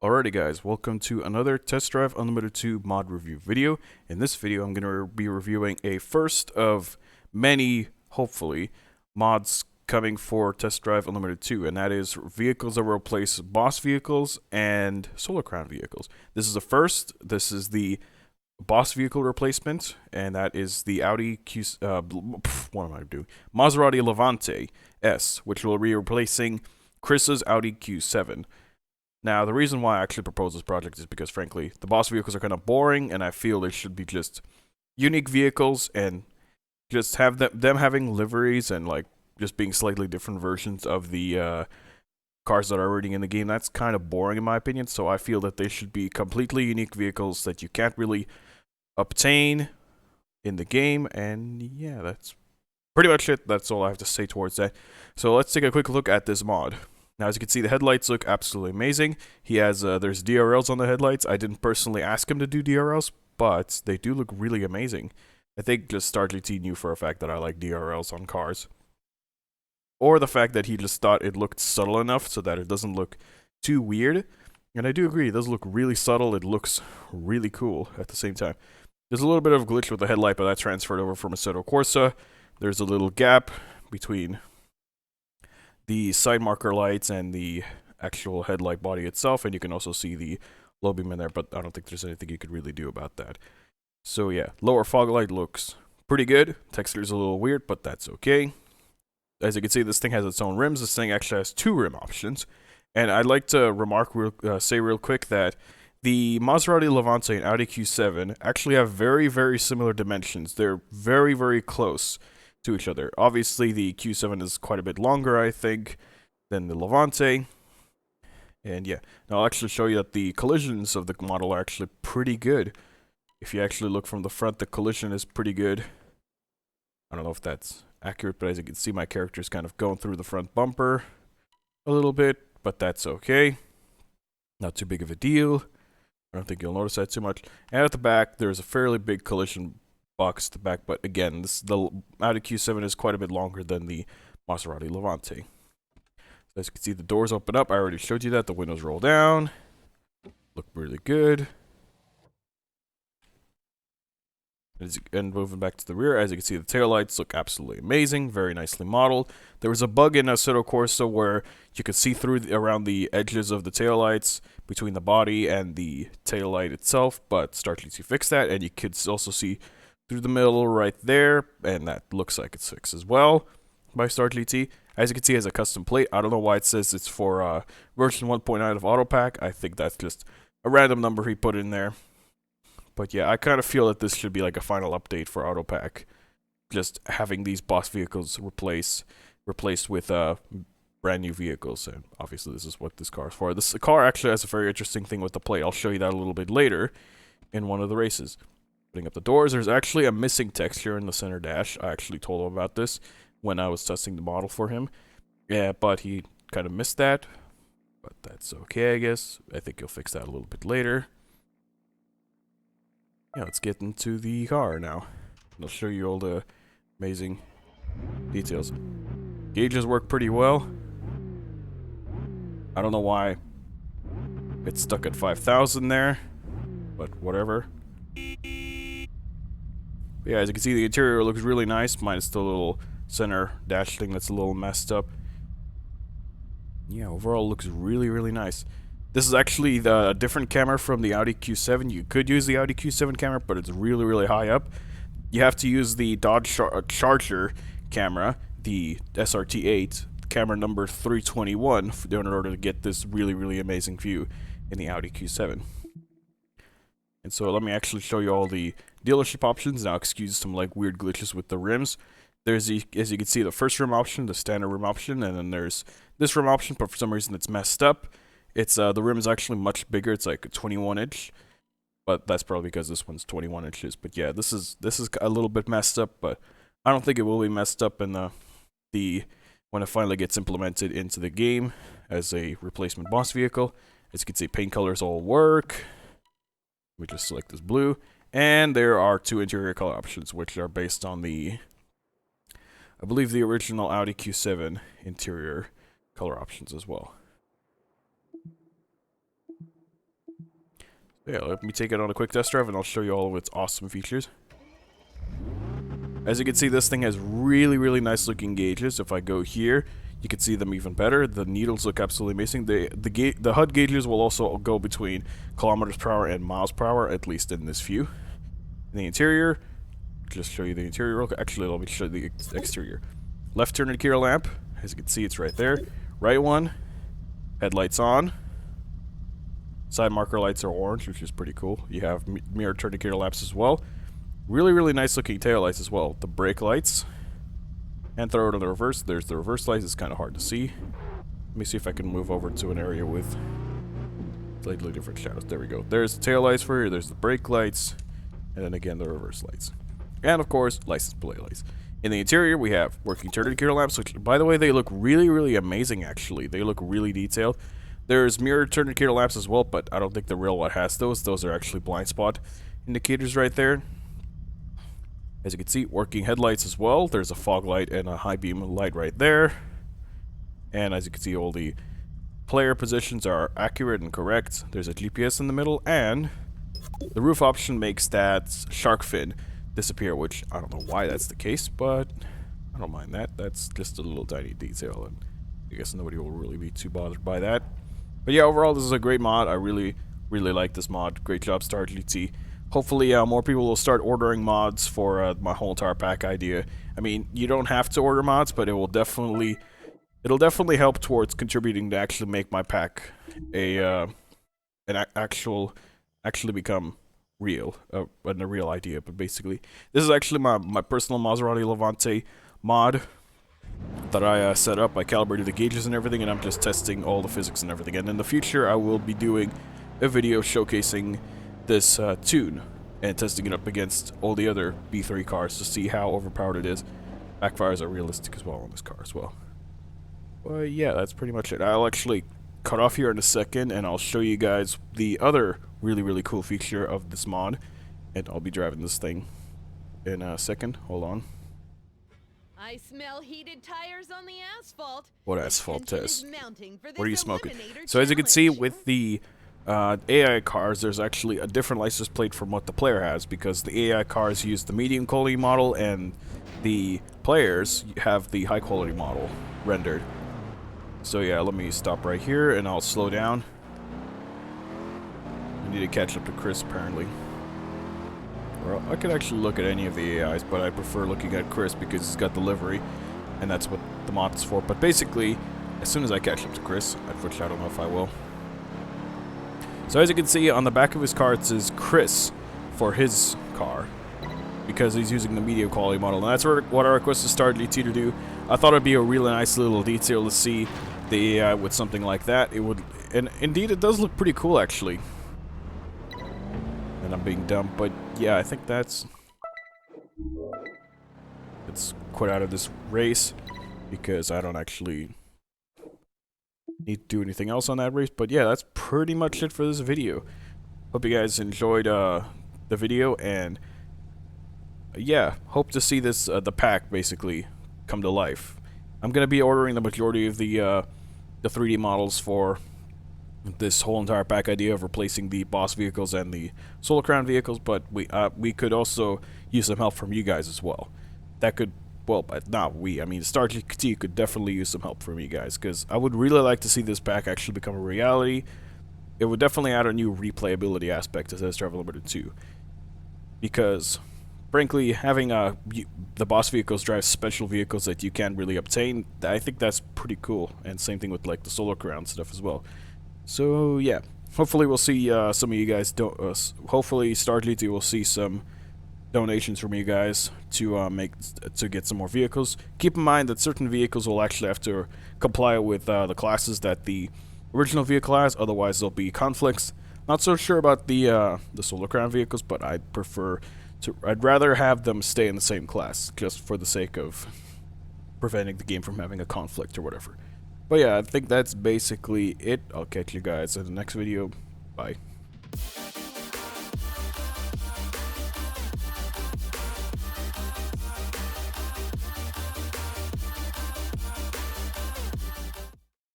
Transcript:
Alrighty guys, welcome to another Test Drive Unlimited 2 mod review video. In this video I'm going to be reviewing a first of many, hopefully, mods coming for Test Drive Unlimited 2, and that is vehicles that will replace boss vehicles and solar crown vehicles. This is a first. This is the boss vehicle replacement, and that is the Audi Maserati Levante S, which will be replacing Chris's Audi Q7. Now, the reason why I actually proposed this project is because, frankly, the boss vehicles are kind of boring, and I feel they should be just unique vehicles and just have them having liveries and, like, just being slightly different versions of the cars that are already in the game. That's kind of boring in my opinion, so I feel that they should be completely unique vehicles that you can't really obtain in the game, and yeah, that's pretty much it. That's all I have to say towards that. So let's take a quick look at this mod. Now, as you can see, the headlights look absolutely amazing. He has, there's DRLs on the headlights. I didn't personally ask him to do DRLs, but they do look really amazing. I think just StarGT knew for a fact that I like DRLs on cars. Or the fact that he just thought it looked subtle enough so that it doesn't look too weird. And I do agree, it does look really subtle. It looks really cool at the same time. There's a little bit of a glitch with the headlight, but that transferred over from Assetto Corsa. There's a little gap between the side marker lights and the actual headlight body itself, and you can also see the low beam in there, but I don't think there's anything you could really do about that. So yeah, lower fog light looks pretty good. Texture's a little weird, but that's okay. As you can see, this thing has its own rims. This thing actually has two rim options, and I'd like to say real quick that the Maserati Levante and Audi Q7 actually have very, very similar dimensions. They're very, very close to each other. Obviously, the Q7 is quite a bit longer, I think, than the Levante. And yeah, now I'll actually show you that the collisions of the model are actually pretty good. If you actually look from the front, the collision is pretty good. I don't know if that's accurate, but as you can see, my character is kind of going through the front bumper a little bit, but that's okay. Not too big of a deal. I don't think you'll notice that too much. And at the back, there's a fairly big collision box at the back, but again, the Audi Q7 is quite a bit longer than the Maserati Levante. So as you can see, the doors open up. I already showed you that. The windows roll down. Look really good. And moving back to the rear, as you can see, the taillights look absolutely amazing. Very nicely modeled. There was a bug in Assetto Corsa where you could see through around the edges of the taillights between the body and the taillight itself, but StarGT fixed that, and you could also see through the middle right there, and that looks like it's fixed as well by StarGT. As you can see, it has a custom plate. I don't know why it says it's for version 1.9 of AutoPack. I think that's just a random number he put in there. But yeah, I kind of feel that this should be like a final update for AutoPack. Just having these boss vehicles replaced with brand new vehicles. And obviously this is what this car is for. This car actually has a very interesting thing with the plate. I'll show you that a little bit later in one of the races. Putting up the doors, there's actually a missing texture in the center dash. I actually told him about this when I was testing the model for him. Yeah, but he kind of missed that. But that's okay, I guess. I think he'll fix that a little bit later. Yeah, let's get into the car now. I'll show you all the amazing details. Gauges work pretty well. I don't know why it's stuck at 5,000 there, but whatever. But yeah, as you can see, the interior looks really nice, minus the little center dash thing that's a little messed up. Yeah, overall looks really, really nice. This is actually the different camera from the Audi Q7. You could use the Audi Q7 camera, but it's really, really high up. You have to use the Dodge Charger camera, the SRT8, camera number 321, in order to get this really, really amazing view in the Audi Q7. And so let me actually show you all the dealership options. Now excuse some like weird glitches with the rims. There's the, as you can see, the first rim option, the standard rim option, and then there's this rim option, but for some reason it's messed up. It's the rim is actually much bigger. It's like a 21-inch, but that's probably because this one's 21 inches. But yeah, this is a little bit messed up, but I don't think it will be messed up in the when it finally gets implemented into the game as a replacement boss vehicle. As you can see, paint colors all work. We just select this blue, and there are two interior color options, which are based on the, I believe, the original Audi Q7 interior color options as well. Yeah, let me take it on a quick test drive and I'll show you all of its awesome features. As you can see, this thing has really nice looking gauges. If I go here, you can see them even better. The needles look absolutely amazing. The HUD gauges will also go between kilometers per hour and miles per hour, at least in this view. In the interior, just show you the interior real quick. Actually, let me show you the exterior. Left turn indicator lamp, as you can see, it's right there. Right one, headlights on. Side marker lights are orange, which is pretty cool. You have mirror turn indicator lamps as well. Really nice looking taillights as well. The brake lights. And throw it on the reverse. There's the reverse lights. It's kind of hard to see. Let me see if I can move over to an area with slightly different shadows. There we go. There's the tail lights for you. There's the brake lights. And then again, the reverse lights. And of course, license plate lights. In the interior, we have working turn indicator lamps, which, by the way, they look really amazing, actually. They look really detailed. There's mirror turn indicator lamps as well, but I don't think the real one has those. Those are actually blind spot indicators right there. As you can see, working headlights as well. There's a fog light and a high beam light right there. And as you can see, all the player positions are accurate and correct. There's a GPS in the middle, and the roof option makes that shark fin disappear, which I don't know why that's the case, but I don't mind that. That's just a little tiny detail, and I guess nobody will really be too bothered by that. But yeah, overall, this is a great mod. I really like this mod. Great job, StarGT. Hopefully, more people will start ordering mods for my whole entire pack idea. I mean, you don't have to order mods, but it'll definitely help towards contributing to actually make my pack actually become real, and a real idea. But basically, this is actually my personal Maserati Levante mod that I set up. I calibrated the gauges and everything, and I'm just testing all the physics and everything. And in the future, I will be doing a video showcasing this tune and testing it up against all the other B3 cars to see how overpowered it is. Backfires are realistic as well on this car as well. Well, yeah, that's pretty much it. I'll actually cut off here in a second and I'll show you guys the other really cool feature of this mod, and I'll be driving this thing in a second. Hold on. I smell heated tires on the asphalt. What asphalt test? What are you smoking? Eliminator So as you can see challenge. with the AI cars, there's actually a different license plate from what the player has, because the AI cars use the medium quality model and the players have the high quality model rendered. So yeah, let me stop right here and I'll slow down. I need to catch up to Chris apparently. Well, I could actually look at any of the AIs, but I prefer looking at Chris because he's got the livery, and that's what the mod is for. But basically, as soon as I catch up to Chris, which I don't know if I will. So as you can see, on the back of his car it says Chris for his car, because he's using the medium quality model. And that's what I requested StarGT to do. I thought it'd be a really nice little detail to see the AI with something like that. It would, and indeed it does look pretty cool actually. And I'm being dumb, but yeah, I think let's quit out of this race because I don't actually need to do anything else on that race. But yeah, that's pretty much it for this video. Hope you guys enjoyed the video, and yeah, hope to see this the pack basically come to life. I'm gonna be ordering the majority of the 3D models for this whole entire pack idea of replacing the boss vehicles and the Solar Crown vehicles, but we could also use some help from you guys as well. That could, well, not we, I mean StarGT could definitely use some help from you guys, because I would really like to see this pack actually become a reality. It would definitely add a new replayability aspect to Test Drive Unlimited 2, because frankly, having the boss vehicles drive special vehicles that you can't really obtain, I think that's pretty cool. And same thing with like the Solar Crown stuff as well. So yeah, hopefully we'll see some of you guys. Hopefully StarGT will see some donations from you guys to get some more vehicles. Keep in mind that certain vehicles will actually have to comply with the classes that the original vehicle has. Otherwise, there'll be conflicts. Not so sure about the Solar Crown vehicles, but I'd rather have them stay in the same class just for the sake of preventing the game from having a conflict or whatever. But yeah, I think that's basically it. I'll catch you guys in the next video. Bye.